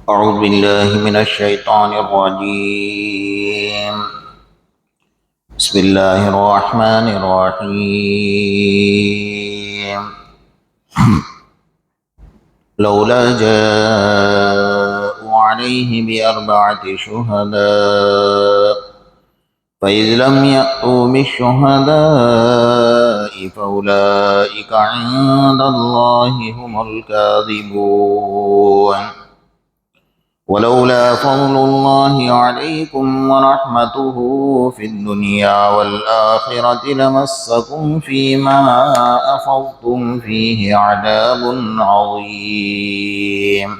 أعوذ بالله من الشيطان الرجيم. بسم الله الرحمن الرحيم. لولا جاءوا عليه بأربعة شهداء فإذ لم يأتوا بالشهداء فأولئك عند الله هم الكاذبون. ولولا فضل الله عليكم ورحمته في الدنيا والآخرة لمسكم فيما أفضتم فيه عذاب عظيم.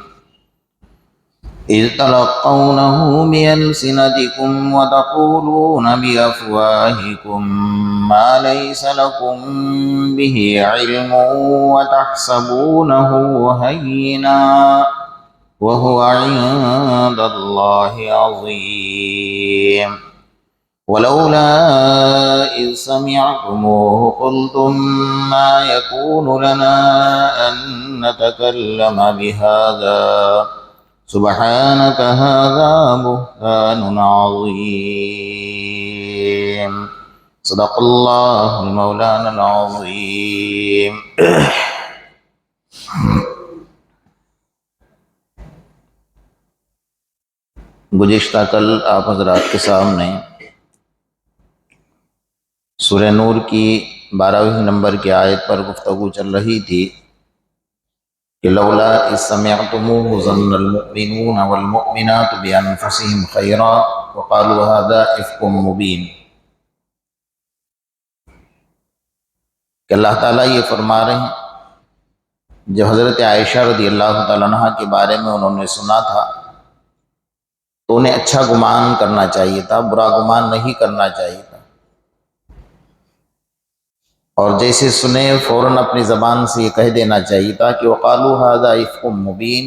إذ تلقونه بألسنتكم وتقولون بأفواهكم ما ليس لكم به علم وتحسبونه هينا وهو عند الله عظيم. ولولا إذ سمعتموه قلتم ما يكون لنا أن نتكلم بهذا سبحانك هذا بهتان عظيم. صدق الله المولانا العظيم. گزشتہ کل آپ حضرات کے سامنے سورہ نور کی 12ویں نمبر کی آیت پر گفتگو چل رہی تھی کہ لولا اذ سمعتموه ظن المؤمنون والمؤمنات بانفسهم خیرا وقالوا هذا افک مبین، کہ اللہ تعالیٰ یہ فرما رہے ہیں جب حضرت عائشہ رضی اللہ تعالیٰ عنہ کے بارے میں انہوں نے سنا تھا تو انہیں اچھا گمان کرنا چاہیے تھا، برا گمان نہیں کرنا چاہیے تھا، اور جیسے سنے فوراً اپنی زبان سے یہ کہہ دینا چاہیے تھا کہ وقالوا ھذا افک مبین،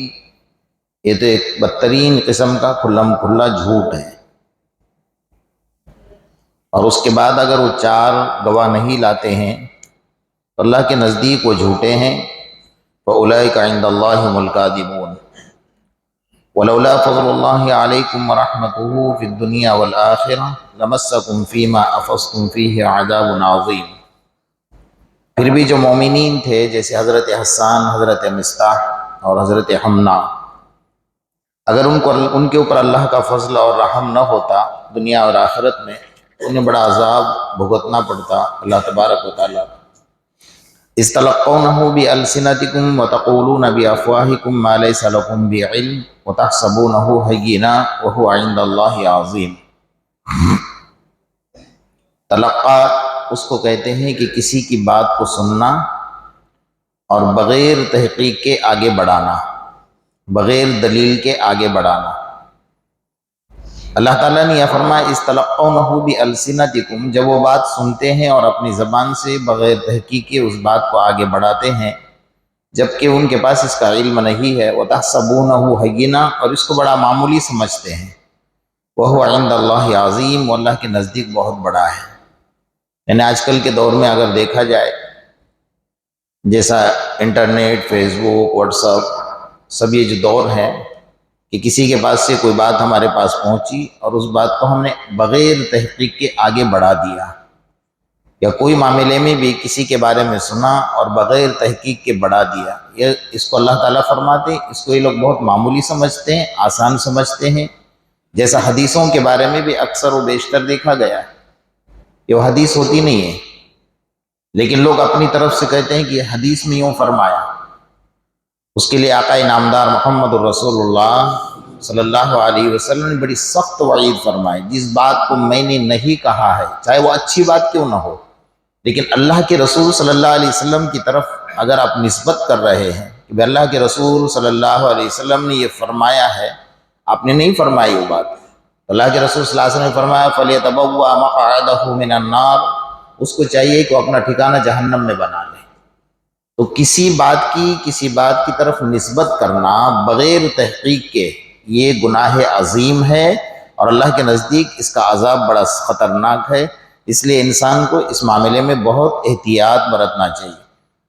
یہ تو ایک بدترین قسم کا کھلم کھلا جھوٹ ہے، اور اس کے بعد اگر وہ 4 گواہ نہیں لاتے ہیں تو اللہ کے نزدیک وہ جھوٹے ہیں. فَأُولَئِكَ عِندَ اللَّهِ هُمُ الْكَاذِبُونَ. ولولا فضل الله عليكم ورحمته في الدنيا والآخرة لمسكم فيما أفضتم فيه عذاب عظيم. پھر بھی جو مومنین تھے جیسے حضرت حسان، حضرت مصطح اور حضرت حمنا، اگر ان کے اوپر اللہ کا فضل اور رحم نہ ہوتا دنیا اور آخرت میں تو انہیں بڑا عذاب بھگتنا پڑتا. اللہ تبارک و تعالیٰ اذ تلقونه بألسنتكم وتقولون بأفواهكم ما ليس لكم بعلم وتحسبونه هينا وهو عند الله عظيم. تلقا اس کو کہتے ہیں کہ کسی کی بات کو سننا اور بغیر تحقیق کے آگے بڑھانا، بغیر دلیل کے آگے بڑھانا. اللہ تعالیٰ نے یہ فرمایا اذ تلقونه بألسنتكم، جب وہ بات سنتے ہیں اور اپنی زبان سے بغیر تحقیق کے اس بات کو آگے بڑھاتے ہیں جبکہ ان کے پاس اس کا علم نہیں ہے. وَتَحْسَبُونَهُ هَيِّنًا، اور اس کو بڑا معمولی سمجھتے ہیں. وَهُوَ عِندَ اللَّهِ عَظِيمٌ، وہ اللہ کے نزدیک بہت بڑا ہے. یعنی آج کل کے دور میں اگر دیکھا جائے جیسا انٹرنیٹ، فیس بک، واٹس ایپ، سب یہ جو دور ہے کہ کسی کے پاس سے کوئی بات ہمارے پاس پہنچی اور اس بات کو ہم نے بغیر تحقیق کے آگے بڑھا دیا، یا کوئی معاملے میں بھی کسی کے بارے میں سنا اور بغیر تحقیق کے بڑھا دیا، اس کو اللہ تعالیٰ فرماتے اس کو یہ لوگ بہت معمولی سمجھتے ہیں، آسان سمجھتے ہیں. جیسا حدیثوں کے بارے میں بھی اکثر و بیشتر دیکھا گیا ہے کہ وہ حدیث ہوتی نہیں ہے لیکن لوگ اپنی طرف سے کہتے ہیں کہ یہ حدیث میں یوں فرمایا. اس کے لیے آقا نامدار محمد الرسول اللہ صلی اللہ علیہ وسلم نے بڑی سخت وعید فرمائی. جس بات کو میں نے نہیں کہا ہے چاہے وہ اچھی بات کیوں نہ ہو، لیکن اللہ کے رسول صلی اللہ علیہ وسلم کی طرف اگر آپ نسبت کر رہے ہیں کہ اللہ کے رسول صلی اللہ علیہ وسلم نے یہ فرمایا ہے، آپ نے نہیں فرمائی وہ بات. اللہ کے رسول صلی اللہ علیہ وسلم نے فرمایا فَلْيَتَبَوَّأْ مَقْعَدَهُ مِنَ النَّارِ، اس کو چاہیے کہ وہ اپنا ٹھکانہ جہنم میں بنا لے. تو کسی بات کی طرف نسبت کرنا بغیر تحقیق کے یہ گناہ عظیم ہے، اور اللہ کے نزدیک اس کا عذاب بڑا خطرناک ہے. اس لیے انسان کو اس معاملے میں بہت احتیاط برتنا چاہیے۔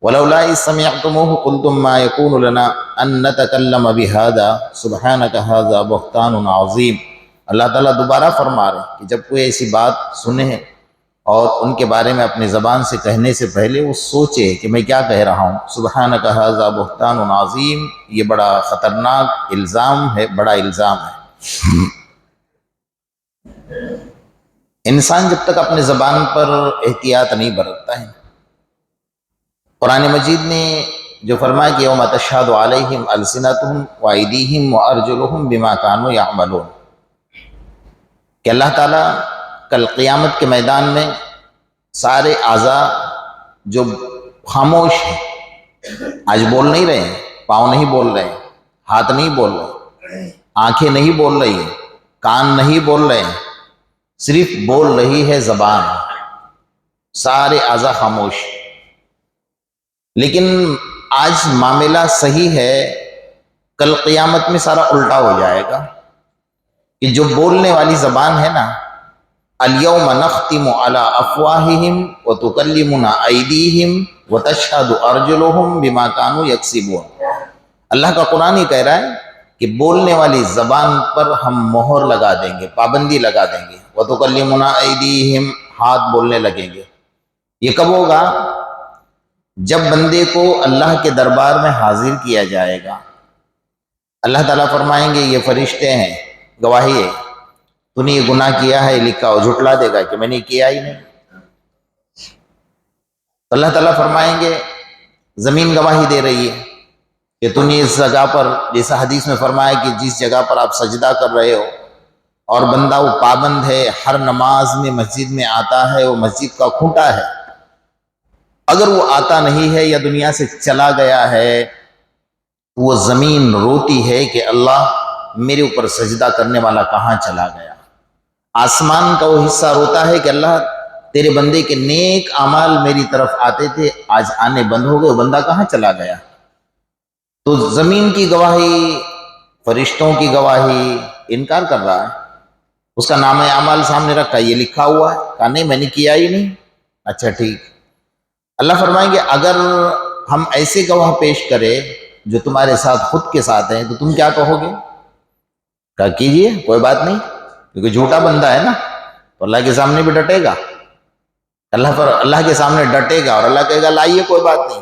وَلَوْلَا إِذْ سَمِعْتُمُوهُ قُلْتُم مَّا يَكُونُ لَنَا أَن نَّتَكَلَّمَ بِهَٰذَا سُبْحَانَكَ هَٰذَا بُهْتَانٌ عَظِيمٌ۔ اللہ تعالیٰ دوبارہ فرما رہے ہیں کہ جب کوئی ایسی بات سنے اور ان کے بارے میں اپنی زبان سے کہنے سے پہلے وہ سوچے کہ میں کیا کہہ رہا ہوں۔ سبحانک ھذا بہتان عظیم، یہ بڑا خطرناک الزام ہے، بڑا الزام ہے۔ انسان جب تک اپنے زبان پر احتیاط نہیں برتتا ہے، قرآن مجید نے جو فرمایا کہ یوم تشہد علیہم السنتہم وایدیہم وارجلہم بما کانوا یعملون، کہ اللہ تعالیٰ کل قیامت کے میدان میں سارے اعضاء جو خاموش ہیں، آج بول نہیں رہے ہیں، پاؤں نہیں بول رہے ہیں، ہاتھ نہیں بول رہے، آنکھیں نہیں بول رہی ہیں، کان نہیں بول رہے ہیں، صرف بول رہی ہے زبان، سارے اعضاء خاموش۔ لیکن آج معاملہ صحیح ہے، کل قیامت میں سارا الٹا ہو جائے گا، کہ جو بولنے والی زبان ہے نا، اليوم نختم على افواہہم وتکلمنا ایدیہم وتشہد ارجلہم بما کانوا یکسبون۔ اللہ کا قرآن ہی کہہ رہا ہے کہ بولنے والی زبان پر ہم مہر لگا دیں گے، پابندی لگا دیں گے، وتکلمنا ایدیہم، ہاتھ بولنے لگیں گے۔ یہ کب ہوگا؟ جب بندے کو اللہ کے دربار میں حاضر کیا جائے گا، اللہ تعالیٰ فرمائیں گے یہ فرشتے ہیں، گواہی ہے تو نے یہ گناہ کیا ہے، لکھا ہو، جھٹلا دے گا کہ میں نے کیا ہی نہیں۔ تو اللہ تعالیٰ فرمائیں گے زمین گواہی دے رہی ہے کہ تو نے اس جگہ پر، جیسا حدیث میں فرمایا کہ جس جگہ پر آپ سجدہ کر رہے ہو اور بندہ وہ پابند ہے، ہر نماز میں مسجد میں آتا ہے، وہ مسجد کا کھوٹا ہے، اگر وہ آتا نہیں ہے یا دنیا سے چلا گیا ہے، وہ زمین روتی ہے کہ اللہ میرے اوپر سجدہ کرنے والا کہاں چلا گیا۔ آسمان کا وہ حصہ روتا ہے کہ اللہ تیرے بندے کے نیک اعمال میری طرف آتے تھے، آج آنے بند ہو گئے، وہ بندہ کہاں چلا گیا۔ تو زمین کی گواہی، فرشتوں کی گواہی انکار کر رہا ہے، اس کا نام اعمال سامنے رکھا، یہ لکھا ہوا ہے، کہا نہیں میں نے کیا ہی نہیں۔ اچھا ٹھیک، اللہ فرمائیں گے اگر ہم ایسے گواہ پیش کرے جو تمہارے ساتھ خود کے ساتھ ہیں تو تم کیا کہو گے؟ کہا کیجئے، کوئی بات نہیں، کیونکہ جھوٹا بندہ ہے نا تو اللہ کے سامنے بھی ڈٹے گا، اللہ کے سامنے ڈٹے گا اور اللہ کہے گا لائیے، کوئی بات نہیں۔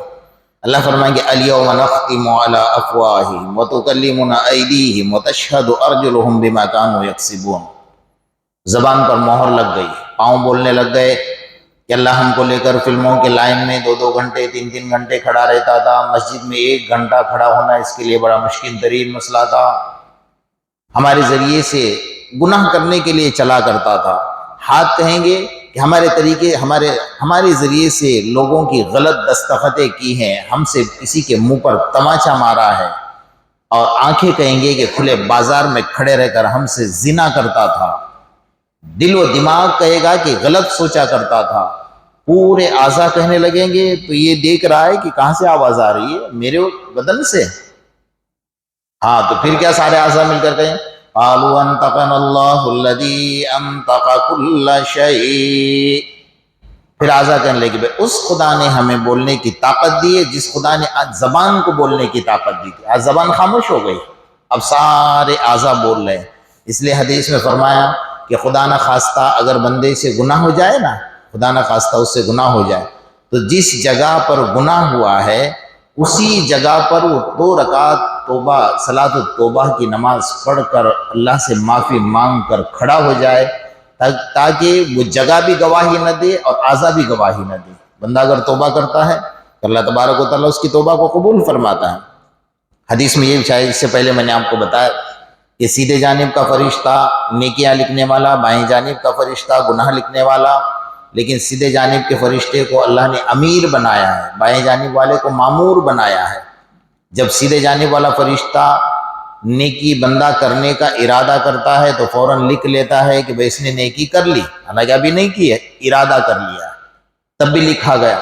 اللہ فرمائیں گے الیوم نختم علی افواہہم وتکلمنا ایدیہم وتشہد ارجلہم بما کانوا یکسبون۔ زبان پر مہر لگ گئی، پاؤں بولنے لگ گئے کہ اللہ ہم کو لے کر فلموں کے لائن میں 2 گھنٹے 3 گھنٹے کھڑا رہتا تھا، مسجد میں 1 گھنٹہ کھڑا ہونا اس کے لیے بڑا مشکل ترین مسئلہ تھا، ہمارے ذریعے سے گناہ کرنے کے لیے چلا کرتا تھا۔ ہاتھ کہیں گے کہ ہمارے طریقے، ہمارے ذریعے سے لوگوں کی غلط دستخطیں کی ہیں، ہم سے کسی کے منہ پر تماچا مارا ہے، اور آنکھیں کہیں گے کہ کھلے بازار میں کھڑے رہ کر ہم سے زنا کرتا تھا، دل و دماغ کہے گا کہ غلط سوچا کرتا تھا، پورے اعضاء کہنے لگیں گے تو یہ دیکھ رہا ہے کہ کہاں سے آواز آ رہی ہے، میرے بدن سے۔ ہاں تو پھر کیا سارے اعضاء مل کر کہیں قالوا انطقنا اللہ الذی انطق کل شیء، پھر اعضاء کہنے لگے بھئی اس خدا نے ہمیں بولنے کی طاقت دی ہے جس خدا نے آج زبان کو بولنے کی طاقت دی تھی، آج زبان خاموش ہو گئی، اب سارے اعضاء بول رہے ہیں۔ اس لیے حدیث میں فرمایا کہ خدا نہ خواستہ اگر بندے سے گناہ ہو جائے نا، خدا نہ خواستہ اس سے گناہ ہو جائے تو جس جگہ پر گناہ ہوا ہے اسی جگہ پر وہ 2 رکعت توبہ، صلاۃ التوبہ کی نماز پڑھ کر اللہ سے معافی مانگ کر کھڑا ہو جائے، تاکہ وہ جگہ بھی گواہی نہ دے اور اعضاء بھی گواہی نہ دے۔ بندہ اگر توبہ کرتا ہے تو اللہ تبارک و تعالیٰ اس کی توبہ کو قبول فرماتا ہے۔ حدیث میں یہ شاید اس سے پہلے میں نے آپ کو بتایا کہ سیدھے جانب کا فرشتہ نیکیاں لکھنے والا، بائیں جانب کا فرشتہ گناہ لکھنے والا، لیکن سیدھے جانب کے فرشتے کو اللہ نے امیر بنایا ہے، بائیں جانب والے کو مامور بنایا ہے۔ جب سیدھے جانب والا فرشتہ نیکی بندہ کرنے کا ارادہ کرتا ہے تو فوراً لکھ لیتا ہے کہ بھئی اس نے نیکی کر لی، حالانکہ ابھی نہیں کی ہے، ارادہ کر لیا، تب بھی لکھا گیا۔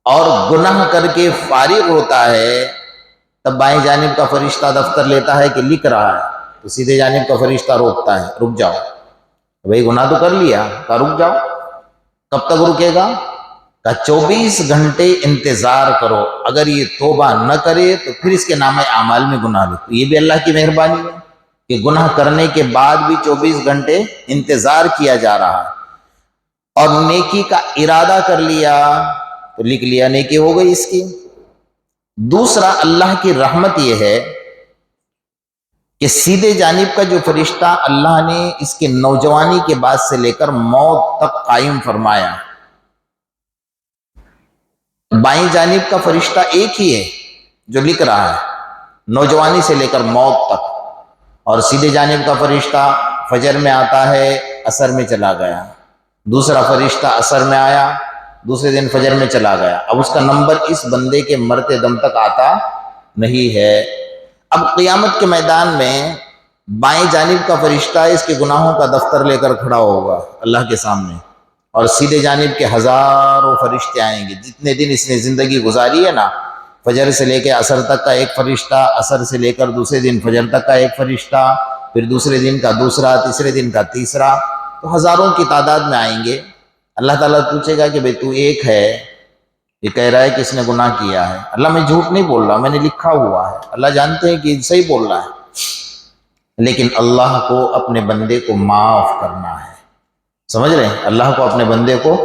اور گناہ کر کے فارغ ہوتا ہے تب بائیں جانب کا فرشتہ دفتر لیتا ہے کہ لکھ رہا ہے، تو سیدھے جانب کا فرشتہ روکتا ہے، رک جاؤ، بھئی گناہ تو کر لیا، کہا رک جاؤ، کب تک رکے گا؟ کہ 24 گھنٹے انتظار کرو، اگر یہ توبہ نہ کرے تو پھر اس کے نام اعمال میں گناہ لکھو۔ یہ بھی اللہ کی مہربانی ہے کہ گناہ کرنے کے بعد بھی 24 گھنٹے انتظار کیا جا رہا ہے، اور نیکی کا ارادہ کر لیا تو لکھ لیا، نیکی ہو گئی اس کی۔ دوسرا، اللہ کی رحمت یہ ہے کہ سیدھے جانب کا جو فرشتہ اللہ نے اس کے نوجوانی کے بعد سے لے کر موت تک قائم فرمایا، بائیں جانب کا فرشتہ ایک ہی ہے جو لکھ رہا ہے نوجوانی سے لے کر موت تک، اور سیدھے جانب کا فرشتہ فجر میں آتا ہے، عصر میں چلا گیا، دوسرا فرشتہ عصر میں آیا، دوسرے دن فجر میں چلا گیا۔ اب اس کا نمبر اس بندے کے مرتے دم تک آتا نہیں ہے۔ اب قیامت کے میدان میں بائیں جانب کا فرشتہ اس کے گناہوں کا دفتر لے کر کھڑا ہوگا اللہ کے سامنے، اور سیدھے جانب کے ہزاروں فرشتے آئیں گے۔ جتنے دن اس نے زندگی گزاری ہے نا، فجر سے لے کے عصر تک کا ایک فرشتہ، عصر سے لے کر دوسرے دن فجر تک کا ایک فرشتہ، پھر دوسرے دن کا دوسرا، تیسرے دن کا تیسرا، تو ہزاروں کی تعداد میں آئیں گے۔ اللہ تعالیٰ پوچھے گا کہ بھئی تو ایک ہے، یہ کہہ رہا ہے کہ اس نے گناہ کیا ہے۔ اللہ میں جھوٹ نہیں بول رہا، میں نے لکھا ہوا ہے۔ اللہ جانتے ہیں کہ صحیح بول رہا ہے، لیکن اللہ کو اپنے بندے کو معاف کرنا ہے، سمجھ رہے ہیں؟ اللہ کو اپنے بندے کو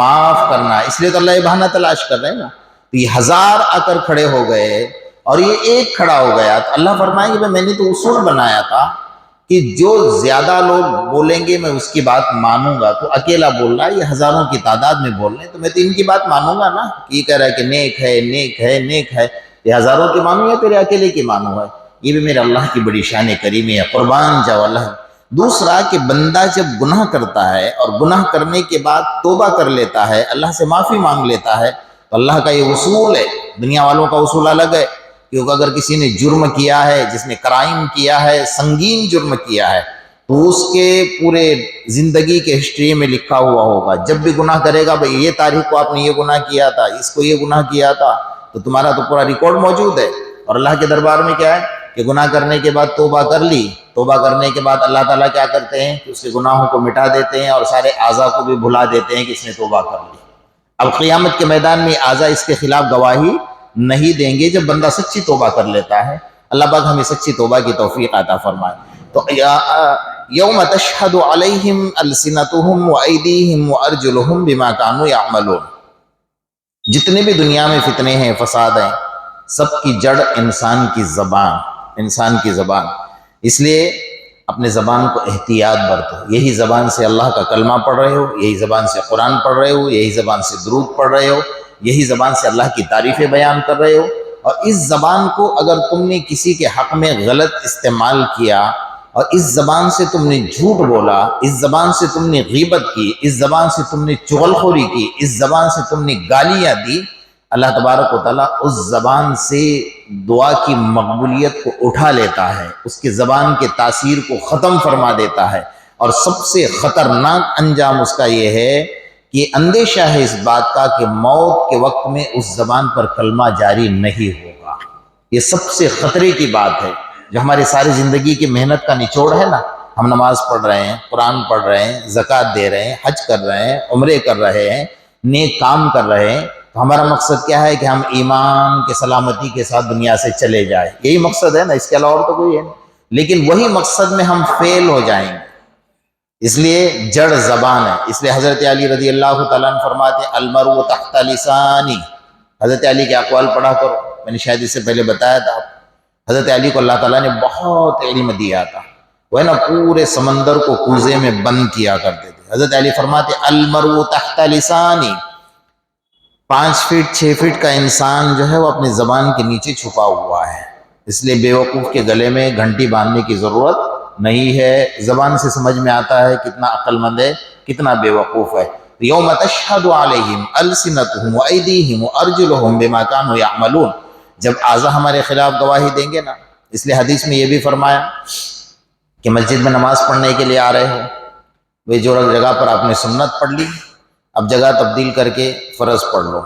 معاف کرنا ہے، اس لیے تو اللہ یہ بہانہ تلاش کر رہے ہیں نا۔ تو یہ ہزار آ کر کھڑے ہو گئے اور یہ ایک کھڑا ہو گیا، تو اللہ فرمائیں گے میں نے تو اصول بنایا تھا کہ جو زیادہ لوگ بولیں گے میں اس کی بات مانوں گا، تو اکیلا بول رہا ہے، یہ ہزاروں کی تعداد میں بول رہے ہیں، تو میں تو ان کی بات مانوں گا نا، یہ کہہ رہا ہے کہ نیک ہے نیک ہے نیک ہے، یہ ہزاروں کی مانوں یا تیرے اکیلے کی مانوں گا؟ یہ بھی میرے اللہ کی بڑی شان کریمی ہے، قربان جاؤ اللہ۔ دوسرا کہ بندہ جب گناہ کرتا ہے اور گناہ کرنے کے بعد توبہ کر لیتا ہے، اللہ سے معافی مانگ لیتا ہے، تو اللہ کا یہ اصول ہے، دنیا والوں کا اصول الگ ہے، کیونکہ اگر کسی نے جرم کیا ہے، جس نے کرائم کیا ہے، سنگین جرم کیا ہے، تو اس کے پورے زندگی کے ہسٹری میں لکھا ہوا ہوگا، جب بھی گناہ کرے گا بھئی یہ تاریخ کو آپ نے یہ گناہ کیا تھا، اس کو یہ گناہ کیا تھا، تو تمہارا تو پورا ریکارڈ موجود ہے۔ اور اللہ کے دربار میں کیا ہے کہ گناہ کرنے کے بعد توبہ کر لی، توبہ کرنے کے بعد اللہ تعالیٰ کیا کرتے ہیں کہ اس کے گناہوں کو مٹا دیتے ہیں اور سارے اعضاء کو بھی بھلا دیتے ہیں کہ اس نے توبہ کر لی۔ اب قیامت کے میدان میں اعضاء اس کے خلاف گواہی نہیں دیں گے جب بندہ سچی توبہ کر لیتا ہے۔ اللہ پاک ہمیں سچی توبہ کی توفیق عطا فرمائے۔ تو یوم تشہد علیہم السنتہم وایدیہم وارجلہم بما کانوا یعملون، جتنے بھی دنیا میں فتنے ہیں، فساد ہیں، سب کی جڑ انسان کی زبان، انسان کی زبان۔ اس لیے اپنے زبان کو احتیاط برتو، یہی زبان سے اللہ کا کلمہ پڑھ رہے ہو، یہی زبان سے قرآن پڑھ رہے ہو، یہی زبان سے درود پڑھ رہے ہو، یہی زبان سے اللہ کی تعریفیں بیان کر رہے ہو، اور اس زبان کو اگر تم نے کسی کے حق میں غلط استعمال کیا، اور اس زبان سے تم نے جھوٹ بولا، اس زبان سے تم نے غیبت کی، اس زبان سے تم نے چغلخوری کی، اس زبان سے تم نے گالیاں دی، اللہ تبارک و تعالیٰ اس زبان سے دعا کی مقبولیت کو اٹھا لیتا ہے، اس کی زبان کے تاثیر کو ختم فرما دیتا ہے، اور سب سے خطرناک انجام اس کا یہ ہے کہ اندیشہ ہے اس بات کا کہ موت کے وقت میں اس زبان پر کلمہ جاری نہیں ہوگا۔ یہ سب سے خطرے کی بات ہے، جو ہماری ساری زندگی کی محنت کا نچوڑ ہے نا، ہم نماز پڑھ رہے ہیں، قرآن پڑھ رہے ہیں، زکوٰۃ دے رہے ہیں، حج کر رہے ہیں، عمرے کر رہے ہیں، نیک کام کر رہے ہیں، تو ہمارا مقصد کیا ہے کہ ہم ایمان کے سلامتی کے ساتھ دنیا سے چلے جائیں، یہی مقصد ہے نا، اس کے علاوہ اور تو کوئی ہے نہیں۔ لیکن وہی مقصد میں ہم فیل ہو جائیں گے، اس لیے جڑ زبان ہے۔ اس لیے حضرت علی رضی اللہ تعالیٰ عنہ فرماتے ہیں المرء تحت لسانی، حضرت علی کے اقوال پڑھا کرو، میں نے شاید اس سے پہلے بتایا تھا۔ حضرت علی کو اللہ تعالیٰ نے بہت علم دیا تھا، وہ ہے نا پورے سمندر کو کوزے میں بند کیا کرتے تھے۔ حضرت علی فرماتے المرء تحت لسانی، 5 فٹ 6 فٹ کا انسان جو ہے وہ اپنی زبان کے نیچے چھپا ہوا ہے، اس لیے بے وقوف کے گلے میں گھنٹی باندھنے کی ضرورت نہیں ہے، زبان سے سمجھ میں آتا ہے کتنا عقل مند ہے، کتنا بے وقوف ہے۔ یوم تشہد علیہم السنتہم وایدیہم وارجلہم بما کانوا یعملون، جب اعضاء ہمارے خلاف گواہی دیں گے نا، اس لیے حدیث میں یہ بھی فرمایا کہ مسجد میں نماز پڑھنے کے لیے آ رہے ہو، وہ جو جگہ پر آپ نے سنت پڑھ لی، اب جگہ تبدیل کر کے فرض پڑھ لو،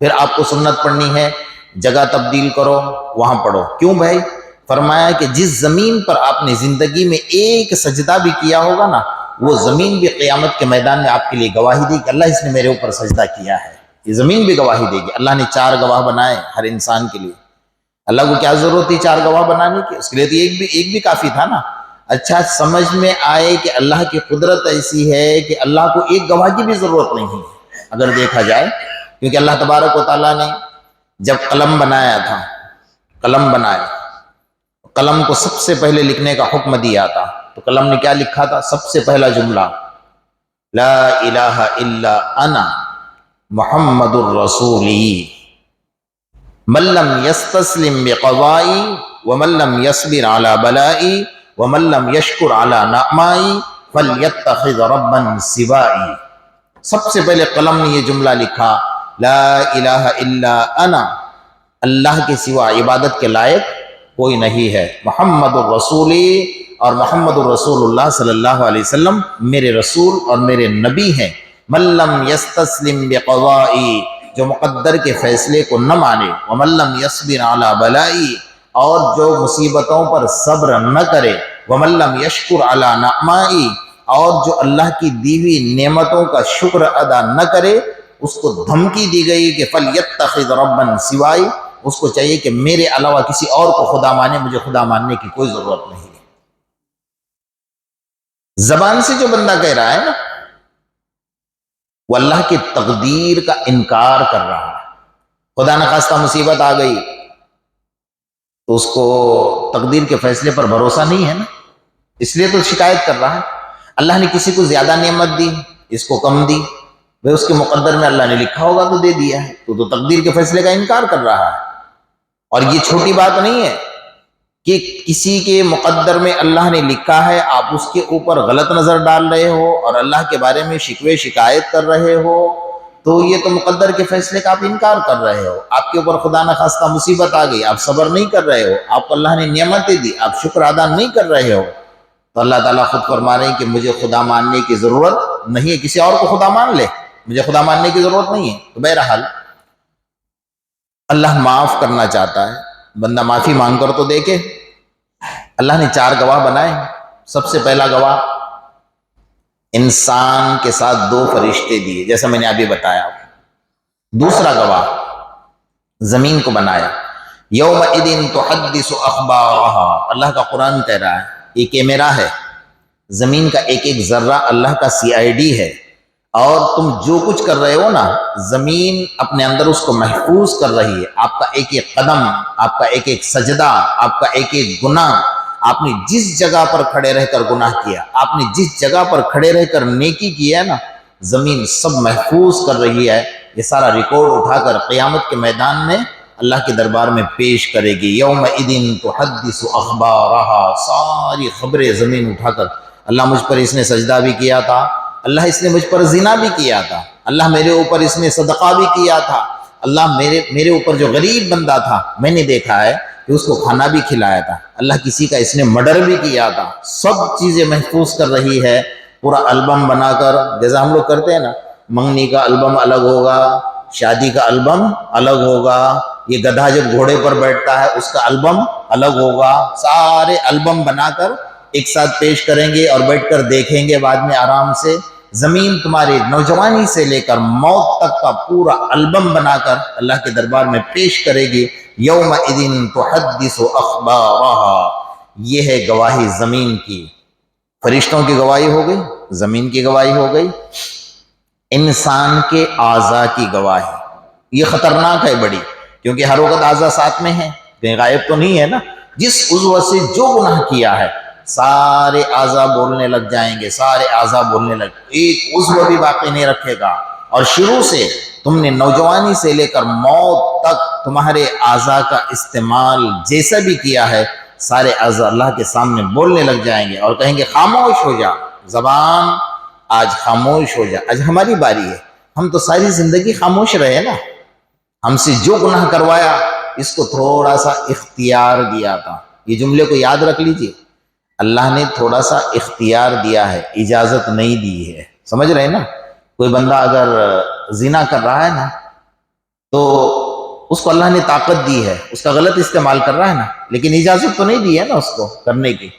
پھر آپ کو سنت پڑھنی ہے، جگہ تبدیل کرو، وہاں پڑھو۔ کیوں بھائی؟ فرمایا کہ جس زمین پر آپ نے زندگی میں ایک سجدہ بھی کیا ہوگا نا، وہ زمین بھی قیامت کے میدان میں آپ کے لیے گواہی دے کہ اللہ اس نے میرے اوپر سجدہ کیا ہے. یہ زمین بھی گواہی دے گی. اللہ نے 4 گواہ بنائے ہر انسان کے لیے. اللہ کو کیا ضرورت تھی 4 گواہ بنانے کی؟ اس کے لیے تو ایک بھی کافی تھا نا. اچھا سمجھ میں آئے کہ اللہ کی قدرت ایسی ہے کہ اللہ کو ایک گواہ کی بھی ضرورت نہیں ہے اگر دیکھا جائے. کیونکہ اللہ تبارک و تعالیٰ نے جب قلم بنایا تھا، قلم کو سب سے پہلے لکھنے کا حکم دیا تھا، تو قلم نے کیا لکھا تھا؟ سب سے پہلا جملہ لا الہ الا انا محمد الرسولی من لم یستسلم بقضائی ومن لم یصبر علی بلائی ومن لم یشکر علی نعمائی فلیتخذ ربا سوائی. سب سے پہلے قلم نے یہ جملہ لکھا لا الہ الا انا، اللہ کے سوا عبادت کے لائق کوئی نہیں ہے، محمد الرسولی، اور محمد الرسول اللہ صلی اللہ علیہ وسلم میرے رسول اور میرے نبی ہیں. من لم یستسلم بقضائی، جو مقدر کے فیصلے کو نہ مانے، ومن لم یصبر علی بلائی، اور جو مصیبتوں پر صبر نہ کرے، ومن لم یشکر علی نعمائی، اور جو اللہ کی دی ہوئی نعمتوں کا شکر ادا نہ کرے، اس کو دھمکی دی گئی کہ فَلْيَتَّخِذْ رَبًّا سِوَائِ، اس کو چاہیے کہ میرے علاوہ کسی اور کو خدا مانے، مجھے خدا ماننے کی کوئی ضرورت نہیں ہے. زبان سے جو بندہ کہہ رہا ہے نا، وہ اللہ کی تقدیر کا انکار کر رہا ہے. خدا نخواستہ مصیبت آ گئی تو اس کو تقدیر کے فیصلے پر بھروسہ نہیں ہے نا، اس لیے تو شکایت کر رہا ہے. اللہ نے کسی کو زیادہ نعمت دی، اس کو کم دی، بھئی اس کے مقدر میں اللہ نے لکھا ہوگا تو دے دیا ہے، تو تقدیر کے فیصلے کا انکار کر رہا ہے. اور یہ چھوٹی بات نہیں ہے کہ کسی کے مقدر میں اللہ نے لکھا ہے، آپ اس کے اوپر غلط نظر ڈال رہے ہو اور اللہ کے بارے میں شکوے شکایت کر رہے ہو، تو یہ تو مقدر کے فیصلے کا آپ انکار کر رہے ہو. آپ کے اوپر خدا نخواستہ مصیبت آ گئی، آپ صبر نہیں کر رہے ہو، آپ کو اللہ نے نعمتیں دی، آپ شکر ادا نہیں کر رہے ہو، تو اللہ تعالیٰ خود فرما رہے ہیں کہ مجھے خدا ماننے کی ضرورت نہیں ہے، کسی اور کو خدا مان لے، مجھے خدا ماننے کی ضرورت نہیں ہے. تو بہرحال اللہ معاف کرنا چاہتا ہے، بندہ معافی مانگ کر تو دیکھے. اللہ نے 4 گواہ بنائے. سب سے پہلا گواہ انسان کے ساتھ 2 فرشتے دیے، جیسا میں نے ابھی بتایا. دوسرا گواہ زمین کو بنایا. یومئذ تحدث اخبارها، اللہ کا قرآن کہہ رہا ہے یہ کیمرہ ہے، زمین کا ایک ایک ذرہ اللہ کا CID ہے، اور تم جو کچھ کر رہے ہو نا، زمین اپنے اندر اس کو محفوظ کر رہی ہے. آپ کا ایک ایک قدم، آپ کا ایک ایک سجدہ، آپ کا ایک ایک گناہ، آپ نے جس جگہ پر کھڑے رہ کر گناہ کیا، آپ نے جس جگہ پر کھڑے رہ کر نیکی کی ہے نا، زمین سب محفوظ کر رہی ہے. یہ سارا ریکارڈ اٹھا کر قیامت کے میدان میں اللہ کے دربار میں پیش کرے گی. یومئذ تحدث اخبارها، ساری خبریں زمین اٹھا کر، اللہ مجھ پر اس نے سجدہ بھی کیا تھا، اللہ اس نے مجھ پر زنا بھی کیا تھا، اللہ میرے اوپر اس نے صدقہ بھی کیا تھا، اللہ میرے اوپر جو غریب بندہ تھا میں نے دیکھا ہے کہ اس کو کھانا بھی کھلایا تھا، اللہ کسی کا اس نے مرڈر بھی کیا تھا. سب چیزیں محفوظ کر رہی ہے. پورا البم بنا کر، جیسا ہم لوگ کرتے ہیں نا، منگنی کا البم الگ ہوگا، شادی کا البم الگ ہوگا، یہ گدھا جب گھوڑے پر بیٹھتا ہے اس کا البم الگ ہوگا. سارے البم بنا کر ایک ساتھ پیش کریں گے اور بیٹھ کر دیکھیں گے بعد میں آرام سے. زمین تمہاری نوجوانی سے لے کر موت تک کا پورا البم بنا کر اللہ کے دربار میں پیش کرے گی. یومئذ تحدث اخبارها، یہ ہے گواہی زمین کی. فرشتوں کی گواہی ہو گئی، زمین کی گواہی ہو گئی، انسان کے اعضاء کی گواہی. یہ خطرناک ہے بڑی، کیونکہ ہر وقت اعضاء ساتھ میں ہیں، کہیں غائب تو نہیں ہے نا. جس عضو سے جو گناہ کیا ہے سارے اعضاء بولنے لگ جائیں گے، سارے اعضاء بولنے لگ، ایک عضو بھی باقی نہیں رکھے گا. اور شروع سے تم نے نوجوانی سے لے کر موت تک تمہارے اعضاء کا استعمال جیسا بھی کیا ہے، سارے اعضاء اللہ کے سامنے بولنے لگ جائیں گے اور کہیں گے خاموش ہو جا زبان، آج خاموش ہو جا. آج ہماری باری ہے، ہم تو ساری زندگی خاموش رہے نا. ہم سے جو گناہ کروایا اس کو تھوڑا سا اختیار دیا تھا. یہ جملے کو یاد رکھ لیجئے، اللہ نے تھوڑا سا اختیار دیا ہے، اجازت نہیں دی ہے. سمجھ رہے ہیں نا؟ کوئی بندہ اگر زنا کر رہا ہے نا تو اس کو اللہ نے طاقت دی ہے، اس کا غلط استعمال کر رہا ہے نا، لیکن اجازت تو نہیں دی ہے نا اس کو کرنے کی.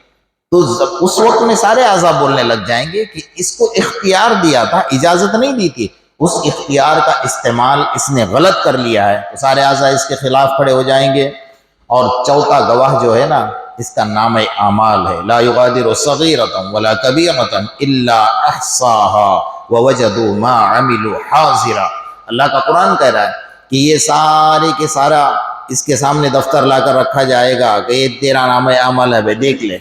تو اس وقت میں سارے اعضاء بولنے لگ جائیں گے کہ اس کو اختیار دیا تھا، اجازت نہیں دی تھی، اس اختیار کا استعمال اس نے غلط کر لیا ہے، تو سارے اعضاء اس کے خلاف کھڑے ہو جائیں گے۔ اور چوتھا گواہ جو ہے نا، اس کا نام اعمال ہے، لا یغادر صغیرۃ ولا کبیرۃ الا احصاها ووجدوا ما عملوا حاضرا۔ اللہ کا قرآن کہہ رہا ہے کہ یہ سارے کے سارا اس کے سامنے دفتر لا کر رکھا جائے گا کہ یہ تیرا نام اعمال ہے، دیکھ لے۔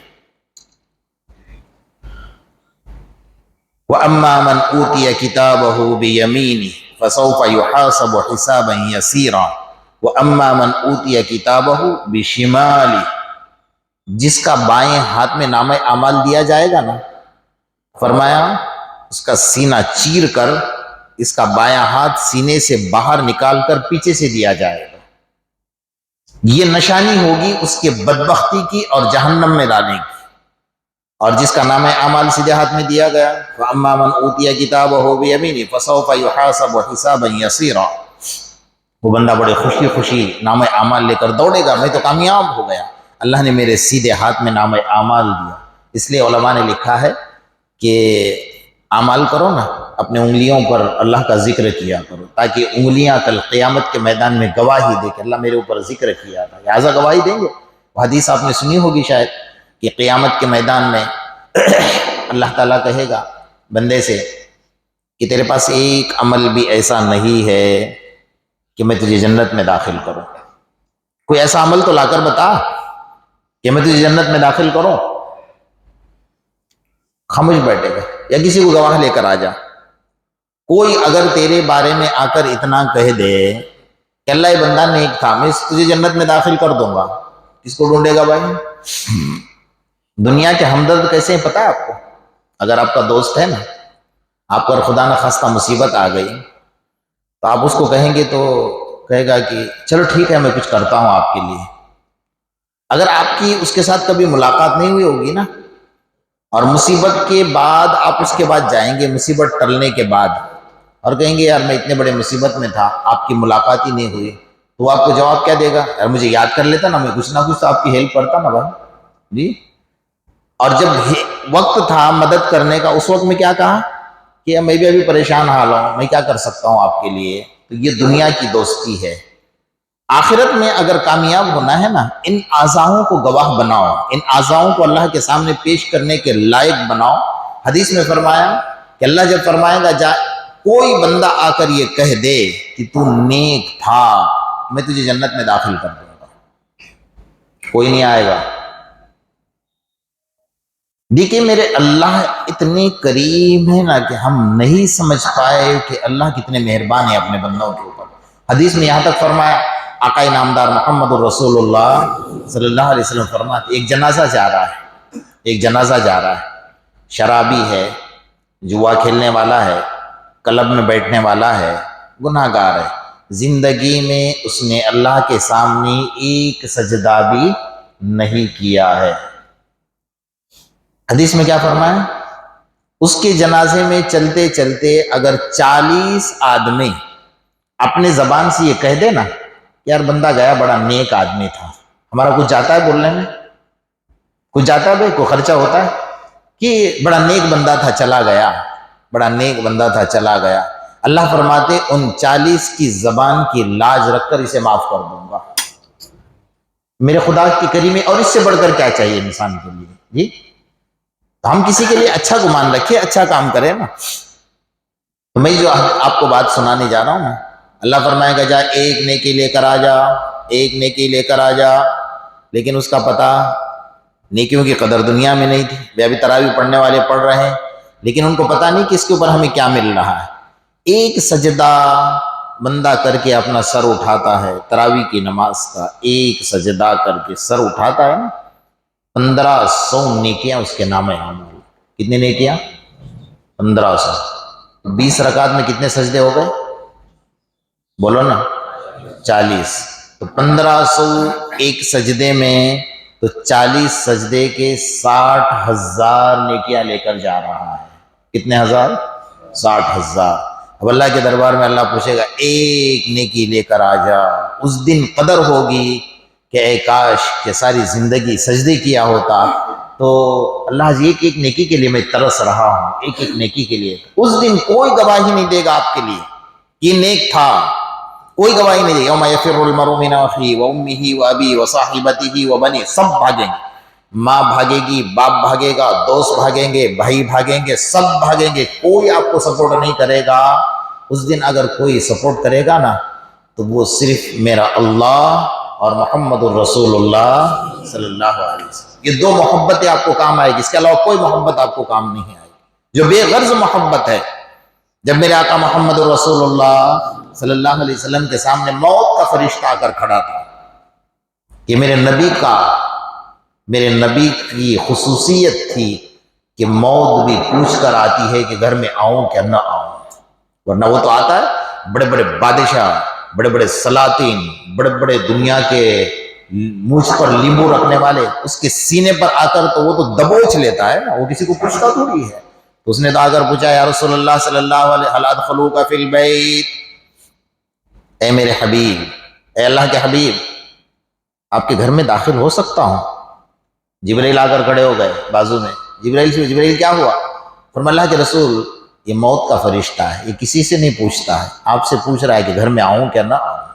وَأَمَّا مَنْ أُوتِيَ كِتَابَهُ بِيَمِينِهِ فَسَوْفَ يُحَاسَبُ حِسَابًا يَسِيرًا وَأَمَّا مَنْ أُوتِيَ كِتَابَهُ بِشِمَالِهِ، جس کا بائیں ہاتھ میں نامہ اعمال دیا جائے گا نا، فرمایا اس کا سینہ چیر کر اس کا بایاں ہاتھ سینے سے باہر نکال کر پیچھے سے دیا جائے گا۔ یہ نشانی ہوگی اس کے بدبختی کی اور جہنم میں ڈالنے کی۔ اور جس کا نام اعمال سیدھے ہاتھ میں دیا گیا، فَأَمَّا مَنْ أُوتِيَ كِتَابَهُ بِيَمِينِهِ فَسَوْفَ يُحَاسَبُ حِسَابًا يَسِيرًا، وہ بندہ بڑے خوشی خوشی نام اعمال لے کر دوڑے گا، میں تو کامیاب ہو گیا، اللہ نے میرے سیدھے ہاتھ میں نام اعمال دیا۔ اس لیے علماء نے لکھا ہے کہ اعمال کرو نا، اپنے انگلیوں پر اللہ کا ذکر کیا کرو، تاکہ انگلیاں کل قیامت کے میدان میں گواہی دے کہ اللہ میرے اوپر ذکر کیا تھا، لہٰذا گواہی دیں گے۔ وہ حدیث آپ نے سنی ہوگی شاید کہ قیامت کے میدان میں اللہ تعالیٰ کہے گا بندے سے کہ تیرے پاس ایک عمل بھی ایسا نہیں ہے کہ میں تجھے جنت میں داخل کروں، کوئی ایسا عمل تو لا کر بتا کہ میں تجھے جنت میں داخل کروں۔ خاموش بیٹھے گا یا کسی کو گواہ لے کر آ جا۔ کوئی اگر تیرے بارے میں آ کر اتنا کہہ دے کہ اللہ یہ بندہ نیک تھا، میں تجھے جنت میں داخل کر دوں گا، کس کو ڈھونڈے گا بھائی؟ دنیا کے ہمدرد کیسے ہیں پتہ ہے آپ کو؟ اگر آپ کا دوست ہے نا، آپ پر خدا نخواستہ مصیبت آ گئی تو آپ اس کو کہیں گے تو کہے گا کہ چلو ٹھیک ہے میں کچھ کرتا ہوں آپ کے لیے۔ اگر آپ کی اس کے ساتھ کبھی ملاقات نہیں ہوئی ہوگی نا، اور مصیبت کے بعد آپ اس کے بعد جائیں گے، مصیبت ٹلنے کے بعد، اور کہیں گے یار میں اتنے بڑے مصیبت میں تھا، آپ کی ملاقات ہی نہیں ہوئی، تو وہ آپ کو جواب کیا دے گا؟ یار مجھے یاد کر لیتا نا، میں کچھ نہ کچھ تو آپ کی ہیلپ کرتا نا بھائی جی۔ اور جب وقت تھا مدد کرنے کا، اس وقت میں کیا کہا کہ میں بھی ابھی پریشان حال ہوں، میں کیا کر سکتا ہوں آپ کے لیے؟ تو یہ دنیا کی دوستی ہے۔ آخرت میں اگر کامیاب ہونا ہے نا، ان اعضاؤں کو گواہ بناؤ، ان اعضاؤں کو اللہ کے سامنے پیش کرنے کے لائق بناؤ۔ حدیث میں فرمایا کہ اللہ جب فرمائے گا جا کوئی بندہ آ کر یہ کہہ دے کہ تو نیک تھا، میں تجھے جنت میں داخل کر دوں گا، کوئی نہیں آئے گا۔ دیکھیں میرے اللہ اتنے کریم ہے نا کہ ہم نہیں سمجھ پائے کہ اللہ کتنے مہربان ہیں اپنے بندوں کے اوپر۔ حدیث میں یہاں تک فرمایا، آقا نامدار محمد الرسول اللہ صلی اللہ علیہ وسلم فرماتے ایک جنازہ جا رہا ہے، ایک جنازہ جا رہا ہے، شرابی ہے، جوا کھیلنے والا ہے، کلب میں بیٹھنے والا ہے، گناہ گار ہے، زندگی میں اس نے اللہ کے سامنے ایک سجدہ بھی نہیں کیا ہے۔ حدیث میں کیا فرمایا؟ اس کے جنازے میں چلتے چلتے اگر 40 آدمی اپنے زبان سے یہ کہہ دے نا یار بندہ گیا بڑا نیک آدمی تھا، ہمارا کچھ جاتا ہے بولنے میں؟ کچھ جاتا ہے بھائی؟ کوئی خرچہ ہوتا ہے کہ بڑا نیک بندہ تھا چلا گیا، بڑا نیک بندہ تھا چلا گیا؟ اللہ فرماتے ان 40 کی زبان کی لاج رکھ کر اسے معاف کر دوں گا۔ میرے خدا کی کریمی، اور اس سے بڑھ کر کیا چاہیے انسان کے لیے جی؟ تو ہم کسی کے لیے اچھا گمان رکھیں، اچھا کام کریں نا۔ تو میں جو آپ کو بات سنانے جا رہا ہوں نا، اللہ فرمائے گا جا ایک نیکی لے کر آ جا، ایک نیکی لے کر آ جا، لیکن اس کا پتہ نیکیوں کی قدر دنیا میں نہیں تھی۔ وہ ابھی تراویح پڑھنے والے پڑھ رہے ہیں، لیکن ان کو پتہ نہیں کہ اس کے اوپر ہمیں کیا مل رہا ہے۔ ایک سجدہ بندہ کر کے اپنا سر اٹھاتا ہے، تراویح کی نماز کا ایک سجدہ کر کے سر اٹھاتا ہے نا، 1500 نیکیاں اس کے نام اعمال۔ کتنی نیکیاں؟ 1500۔ 20 رکعت میں کتنے سجدے ہو گئے؟ بولو نا 40۔ تو 1500 ایک سجدے میں، تو 40 سجدے کے 60,000 نیکیاں لے کر جا رہا ہے۔ کتنے ہزار؟ 60,000۔ اب اللہ کے دربار میں اللہ پوچھے گا ایک نیکی لے کر آ جا۔ اس دن قدر ہوگی کہ اے کاش کہ ساری زندگی سجدے کیا ہوتا، تو اللہ جی ایک نیکی کے لیے میں ترس رہا ہوں، ایک نیکی کے لیے. اس دن کوئی گواہی نہیں دے گا آپ کے لیے یہ نیک تھا، کوئی گواہی نہیں دے گا. یوم یفر المرء من اخیہ وامہ وابیہ وصاحبتہ وبنیہ، سب بھاگیں گے. ماں بھاگے گی، باپ بھاگے گا، دوست بھاگیں گے، بھائی بھاگیں گے، سب بھاگیں گے، کوئی آپ کو سپورٹ نہیں کرے گا. اس دن اگر کوئی سپورٹ کرے گا نا تو وہ صرف میرا اللہ اور محمد الرسول اللہ صلی اللہ علیہ وسلم، یہ دو محبتیں آپ کو کام آئے گی. اس کے علاوہ کوئی محبت آپ کو کام نہیں آئے گی جو بے غرض محبت ہے. جب میرے آقا محمد الرسول اللہ صلی اللہ علیہ وسلم کے سامنے موت کا فرشتہ آ کر کھڑا تھا، یہ میرے نبی کی خصوصیت تھی کہ موت بھی پوچھ کر آتی ہے کہ گھر میں آؤں کیا نہ آؤں. ورنہ وہ تو آتا ہے، بڑے بڑے بادشاہ، بڑے بڑے سلاطین، بڑے بڑے دنیا کے مونچھ پر لیمبو رکھنے والے، اس کے سینے پر آ کر تو وہ تو دبوچ لیتا ہے نا، وہ کسی کو پوچھتا تھوڑی ہے. اس نے تو آ کر پوچھا یا رسول اللہ صلی اللہ علیہ وسلم ادخلوک فی البیت، اے میرے حبیب، اے اللہ کے حبیب، آپ کے گھر میں داخل ہو سکتا ہوں؟ جبرائیل آ کر کھڑے ہو گئے بازو میں. جبرائیل کیا ہوا؟ فرمایا اللہ کے رسول یہ موت کا فرشتہ ہے، یہ کسی سے نہیں پوچھتا ہے، آپ سے پوچھ رہا ہے کہ گھر میں آؤں کیا نہ آؤں.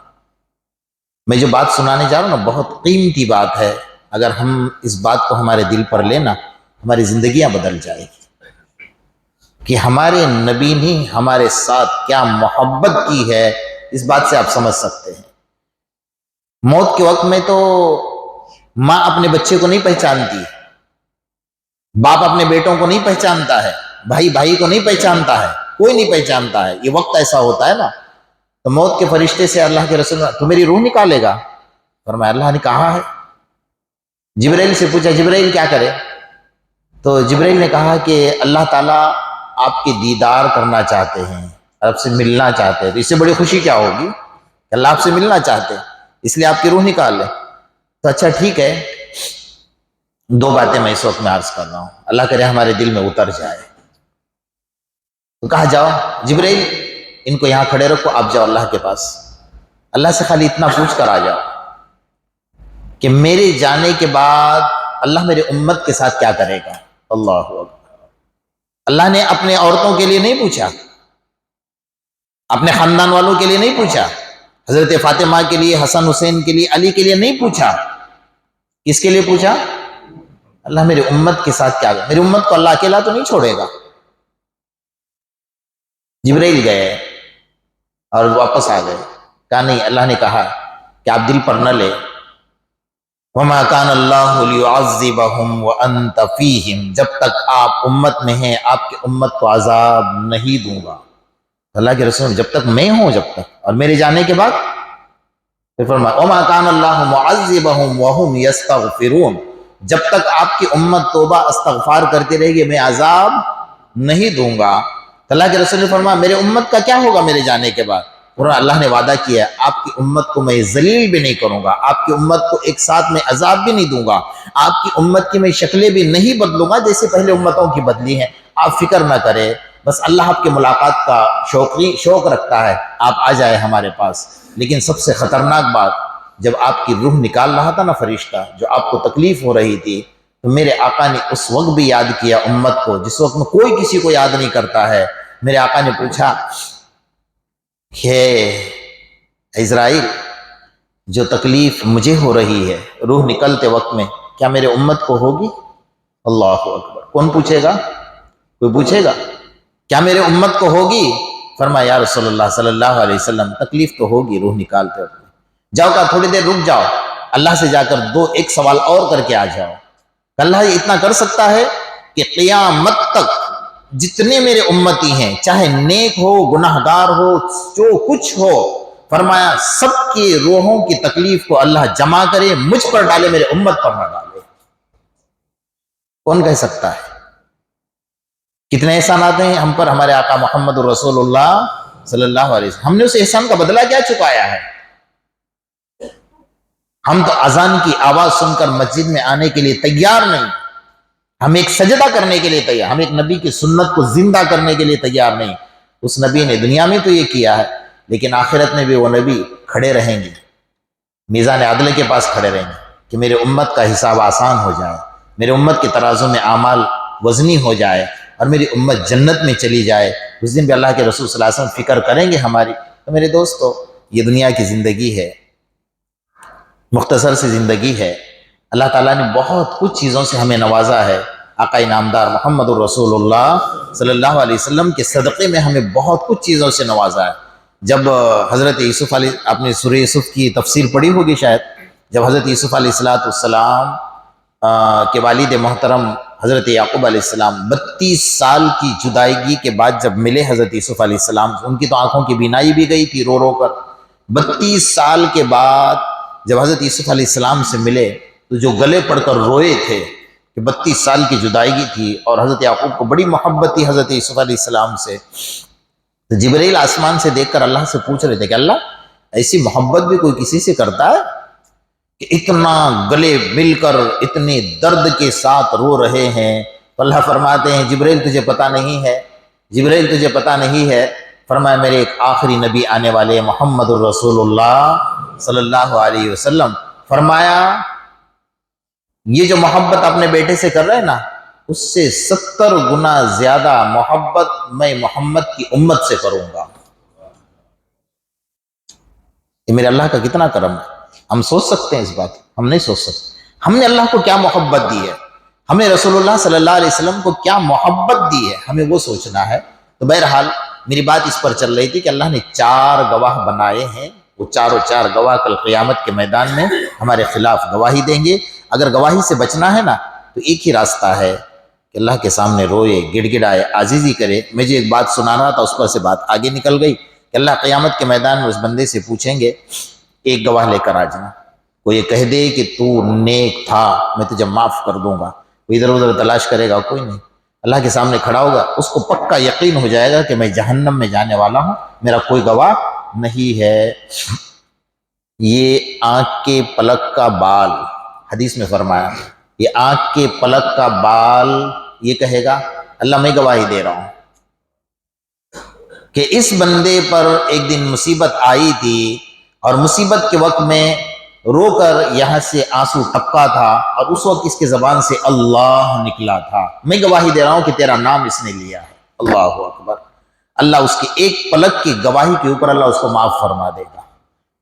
میں جو بات سنانے جا رہا ہوں نا بہت قیمتی بات ہے. اگر ہم اس بات کو ہمارے دل پر لینا ہماری زندگیاں بدل جائے گی کہ ہمارے نبی نے ہمارے ساتھ کیا محبت کی ہے. اس بات سے آپ سمجھ سکتے ہیں. موت کے وقت میں تو ماں اپنے بچے کو نہیں پہچانتی، باپ اپنے بیٹوں کو نہیں پہچانتا ہے، بھائی کو نہیں پہچانتا ہے، کوئی نہیں پہچانتا ہے. یہ وقت ایسا ہوتا ہے نا. تو موت کے فرشتے سے اللہ کے رسول تو میری روح نکالے گا؟ فرمایا اللہ نے کہا ہے. جبرائیل سے پوچھا جبرائیل کیا کرے؟ تو جبرائیل نے کہا کہ اللہ تعالیٰ آپ کے دیدار کرنا چاہتے ہیں، آپ سے ملنا چاہتے ہیں. تو اس سے بڑی خوشی کیا ہوگی کہ اللہ آپ سے ملنا چاہتے ہیں، اس لیے آپ کی روح نکال لے. تو اچھا ٹھیک ہے، دو باتیں میں اس وقت میں عرض کر رہا ہوں، اللہ کرے ہمارے دل میں اتر جائے. تو کہا جاؤ جبرائیل ان کو یہاں کھڑے رکھو، آپ جاؤ اللہ کے پاس، اللہ سے خالی اتنا پوچھ کر آ جاؤ کہ میرے جانے کے بعد اللہ میرے امت کے ساتھ کیا کرے گا. اللہ اکبر. اللہ نے اپنے عورتوں کے لیے نہیں پوچھا، اپنے خاندان والوں کے لیے نہیں پوچھا، حضرت فاطمہ کے لیے، حسن حسین کے لیے، علی کے لیے نہیں پوچھا. کس کے لیے پوچھا؟ اللہ میرے امت کے ساتھ کیا کرے، میری امت کو اللہ اکیلا تو نہیں چھوڑے گا. جبرائیل گئے اور واپس آ گئے. کہا نہیں، اللہ نے کہا کہ آپ دل پر نہ لے. وَمَا كَانَ اللَّهُ لِيُعَذِّبَهُمْ وَأَنْتَ فِيهِمْ، جب تک آپ امت میں ہیں آپ کی امت کو عذاب نہیں دوں گا. اللہ کے رسول جب تک میں ہوں، جب تک، اور میرے جانے کے بعد پھر فرمایا وَمَا كَانَ اللَّهُ مُعَذِّبَهُمْ وَهُمْ يَسْتَغْفِرُونَ، جب تک آپ کی امت توبہ استغفار کرتی رہے گی میں عذاب نہیں دوں گا. اللہ کے رسول نے فرمایا میرے امت کا کیا ہوگا میرے جانے کے بعد؟ اللہ نے وعدہ کیا آپ کی امت کو میں ذلیل بھی نہیں کروں گا، آپ کی امت کو ایک ساتھ میں عذاب بھی نہیں دوں گا، آپ کی امت کی میں شکلیں بھی نہیں بدلوں گا جیسے پہلے امتوں کی بدلی ہیں. آپ فکر نہ کریں، بس اللہ آپ کے ملاقات کا شوق رکھتا ہے، آپ آ جائے ہمارے پاس. لیکن سب سے خطرناک بات، جب آپ کی روح نکال رہا تھا نا فرشتہ، جو آپ کو تکلیف ہو رہی تھی، تو میرے آقا نے اس وقت بھی یاد کیا امت کو جس وقت میں کوئی کسی کو یاد نہیں کرتا ہے. میرے آقا نے پوچھا کہ عزرائیل جو تکلیف مجھے ہو رہی ہے روح نکلتے وقت میں کیا میرے امت کو ہوگی؟ اللہ اکبر. کون پوچھے گا؟ کوئی پوچھے گا کیا میرے امت کو ہوگی؟ فرمایا یا رسول اللہ صلی اللہ علیہ وسلم تکلیف تو ہوگی روح نکالتے وقت. جاؤ کہا تھوڑی دیر رک جاؤ، اللہ سے جا کر ایک سوال اور کر کے آ جاؤ. اللہ یہ اتنا کر سکتا ہے کہ قیامت تک جتنے میرے امتی ہیں چاہے نیک ہو گناہگار ہو جو کچھ ہو، فرمایا سب کی روحوں کی تکلیف کو اللہ جمع کرے مجھ پر ڈالے، میرے امت پر نہ ڈالے. کون کہہ سکتا ہے؟ کتنے احسانات ہیں ہم پر ہمارے آقا محمد الرسول اللہ صلی اللہ علیہ وسلم. ہم نے اس احسان کا بدلہ کیا چکایا ہے؟ ہم تو اذان کی آواز سن کر مسجد میں آنے کے لیے تیار نہیں، ہم ایک سجدہ کرنے کے لیے تیار، ہم ایک نبی کی سنت کو زندہ کرنے کے لیے تیار نہیں. اس نبی نے دنیا میں تو یہ کیا ہے، لیکن آخرت میں بھی وہ نبی کھڑے رہیں گے، میزان عدل کے پاس کھڑے رہیں گے کہ میرے امت کا حساب آسان ہو جائے. میرے امت کے ترازو میں اعمال وزنی ہو جائے اور میری امت جنت میں چلی جائے، اس دن بھی اللہ کے رسول صلی اللہ علیہ وسلم فکر کریں گے ہماری۔ تو میرے دوستو، یہ دنیا کی زندگی ہے، مختصر سی زندگی ہے۔ اللہ تعالیٰ نے بہت کچھ چیزوں سے ہمیں نوازا ہے۔ آقا نامدار محمد الرسول اللہ صلی اللہ علیہ وسلم کے صدقے میں ہمیں بہت کچھ چیزوں سے نوازا ہے۔ جب حضرت یوسف علیہ، آپ نے سورہ یوسف کی تفسیر پڑھی ہوگی شاید، جب حضرت یوسف علیہ السلام کے والد محترم حضرت یعقوب علیہ السلام 32 سال کی جدائیگی کے بعد جب ملے حضرت یوسف علیہ السلام، ان کی تو آنکھوں کی بینائی بھی گئی تھی رو رو کر۔ 32 سال کے بعد جب حضرت یوسف علیہ السلام سے ملے تو جو گلے پڑ کر روئے تھے کہ 32 سال کی جدائیگی تھی، اور حضرت یعقوب کو بڑی محبت تھی حضرت یوسف علیہ السلام سے، تو جبرائیل آسمان سے دیکھ کر اللہ سے پوچھ رہے تھے کہ اللہ، ایسی محبت بھی کوئی کسی سے کرتا ہے کہ اتنا گلے مل کر اتنے درد کے ساتھ رو رہے ہیں؟ تو اللہ فرماتے ہیں جبرائیل تجھے پتہ نہیں ہے، جبرائیل تجھے پتہ نہیں ہے۔ فرمایا میرے ایک آخری نبی آنے والے محمد الرسول اللہ صلی اللہ علیہ وسلم، فرمایا یہ جو محبت اپنے بیٹے سے کر رہے ہیں نا، اس سے 70 گنا زیادہ محبت میں محمد کی امت سے کروں گا۔ یہ میرے اللہ کا کتنا کرم ہے۔ ہم سوچ سکتے ہیں اس بات؟ ہم نہیں سوچ سکتے۔ ہم نے اللہ کو کیا محبت دی ہے، ہم نے رسول اللہ صلی اللہ علیہ وسلم کو کیا محبت دی ہے، ہمیں وہ سوچنا ہے۔ تو بہرحال میری بات اس پر چل رہی تھی کہ اللہ نے 4 گواہ بنائے ہیں، وہ چاروں 4 گواہ کل قیامت کے میدان میں ہمارے خلاف گواہی دیں گے۔ اگر گواہی سے بچنا ہے نا تو ایک ہی راستہ ہے کہ اللہ کے سامنے روئے، گڑ گڑائے، عاجزی کرے۔ میں جو ایک بات سنا رہا تھا اس پر سے بات آگے نکل گئی کہ اللہ قیامت کے میدان میں اس بندے سے پوچھیں گے ایک گواہ لے کر آ جانا، کوئی یہ کہہ دے کہ تو نیک تھا میں تجھے معاف کر دوں گا، وہ ادھر ادھر تلاش کرے گا، کوئی نہیں۔ اللہ کے سامنے کھڑا ہوگا، اس کو پکا یقین ہو جائے گا کہ میں جہنم میں جانے والا ہوں، میرا کوئی گواہ نہیں ہے۔ یہ آنکھ کے پلک کا بال، حدیث میں فرمایا، یہ آنکھ کے پلک کا بال یہ کہے گا اللہ میں گواہی دے رہا ہوں کہ اس بندے پر ایک دن مصیبت آئی تھی، اور مصیبت کے وقت میں رو کر یہاں سے آنسو ٹپکا تھا، اور اس وقت اس کے زبان سے اللہ نکلا تھا، میں گواہی دے رہا ہوں کہ تیرا نام اس نے لیا ہے۔ اللہ اکبر۔ اللہ اس کی ایک پلک کی گواہی کے اوپر اللہ اس کو معاف فرما دے گا۔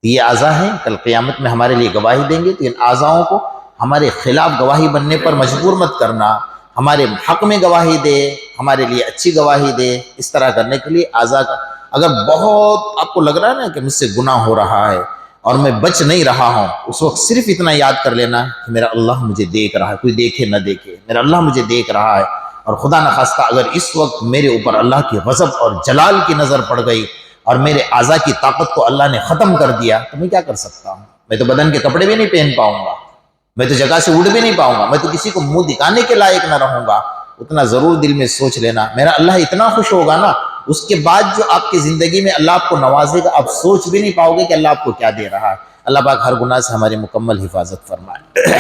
یہ اعضاء ہیں، کل قیامت میں ہمارے لیے گواہی دیں گے، تو ان اعضاؤں کو ہمارے خلاف گواہی بننے پر مجبور مت کرنا، ہمارے حق میں گواہی دے، ہمارے لیے اچھی گواہی دے۔ اس طرح کرنے کے لیے اعضاء کا اگر بہت آپ کو لگ رہا ہے نا کہ مجھ سے گناہ ہو رہا ہے اور میں بچ نہیں رہا ہوں، اس وقت صرف اتنا یاد کر لینا کہ میرا اللہ مجھے دیکھ رہا ہے، کوئی دیکھے نہ دیکھے، میرا اللہ مجھے دیکھ رہا ہے۔ اور خدا نخواستہ اگر اس وقت میرے اوپر اللہ کی غضب اور جلال کی نظر پڑ گئی اور میرے اعضاء کی طاقت کو اللہ نے ختم کر دیا، تو میں کیا کر سکتا ہوں؟ میں تو بدن کے کپڑے بھی نہیں پہن پاؤں گا، میں تو جگہ سے اڑ بھی نہیں پاؤں گا، میں تو کسی کو منہ دکھانے کے لائق نہ رہوں گا۔ اتنا ضرور دل میں سوچ لینا، میرا اللہ اتنا خوش ہوگا نا، اس کے بعد جو آپ کی زندگی میں اللہ آپ کو نوازے گا، آپ سوچ بھی نہیں پاؤ گے کہ اللہ آپ کو کیا دے رہا ہے۔ اللہ پاک ہر گناہ سے ہماری مکمل حفاظت فرمائے۔